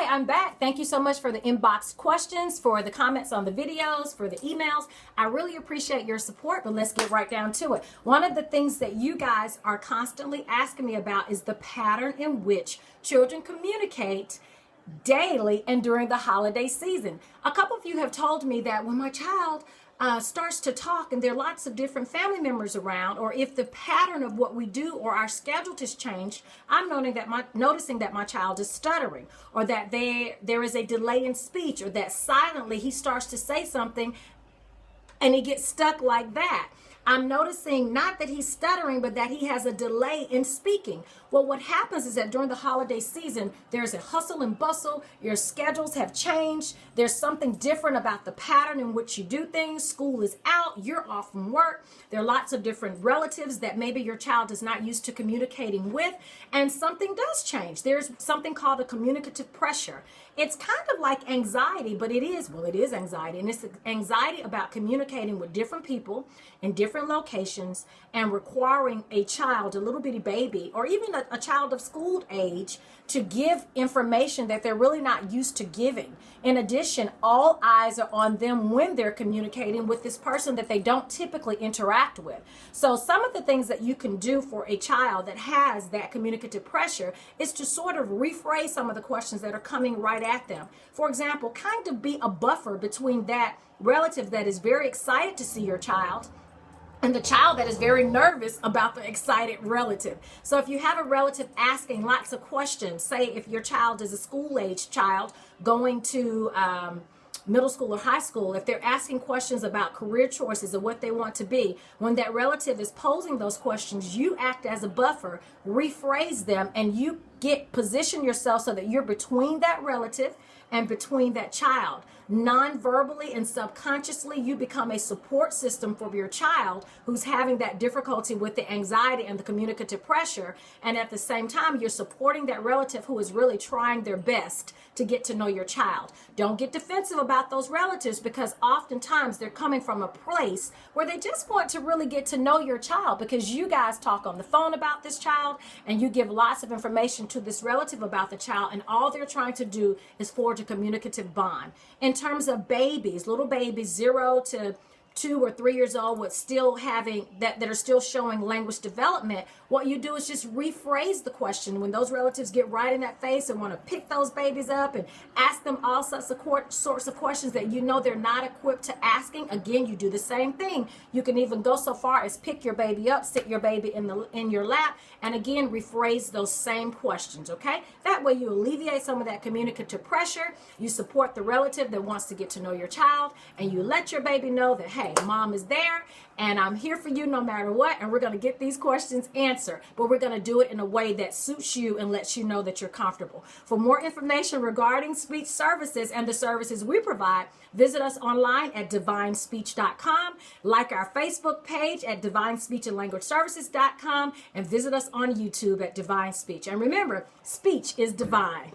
I'm back. Thank you so much for the inbox questions, for the comments on the videos, for the emails. I really appreciate your support, but let's get right down to it. One of the things that you guys are constantly asking me about is the pattern in which children communicate daily and during the holiday season. A couple of you have told me that when my child starts to talk and there are lots of different family members around, or if the pattern of what we do or our schedule has changed, I'm noticing that my child is stuttering, or that there is a delay in speech, or that silently he starts to say something and he gets stuck like that. I'm noticing not that he's stuttering, but that he has a delay in speaking. Well, what happens is that during the holiday season, there's a hustle and bustle. Your schedules have changed. There's something different about the pattern in which you do things. School is out. You're off from work. There are lots of different relatives that maybe your child is not used to communicating with, and something does change. There's something called a communicative pressure. It's kind of like anxiety, but it is anxiety. And it's anxiety about communicating with different people in different locations and requiring a child, a little bitty baby, or even a child of school age, to give information that they're really not used to giving. In addition, all eyes are on them when they're communicating with this person that they don't typically interact with. So some of the things that you can do for a child that has that communicative pressure is to sort of rephrase some of the questions that are coming right at them. For example, kind of be a buffer between that relative that is very excited to see your child and the child that is very nervous about the excited relative. So if you have a relative asking lots of questions, say if your child is a school-age child going to middle school or high school, if they're asking questions about career choices or what they want to be, when that relative is posing those questions, you act as a buffer, rephrase them, and you position yourself so that you're between that relative and between that child. Non-verbally and subconsciously, you become a support system for your child who's having that difficulty with the anxiety and the communicative pressure. And at the same time, you're supporting that relative who is really trying their best to get to know your child. Don't get defensive about those relatives, because oftentimes they're coming from a place where they just want to really get to know your child, because you guys talk on the phone about this child and you give lots of information to this relative about the child, and all they're trying to do is forge a communicative bond. In terms of babies, little babies 0 to 2 or 3 years old with still having that are still showing language development, what you do is just rephrase the question when those relatives get right in that face and want to pick those babies up and ask them all sorts of questions that you know they're not equipped to asking. Again, you do the same thing. You can even go so far as pick your baby up, sit your baby in your lap, and again rephrase those same questions. Okay, that way you alleviate some of that communicative pressure. You support the relative that wants to get to know your child, and you let your baby know that, hey, mom is there and I'm here for you no matter what, and we're going to get these questions answered, but we're going to do it in a way that suits you and lets you know that you're comfortable. For more information regarding speech services and the services we provide, visit us online at divinespeech.com, like our Facebook page at divinespeechandlanguageservices.com, and visit us on YouTube at Divine Speech. And remember, speech is divine.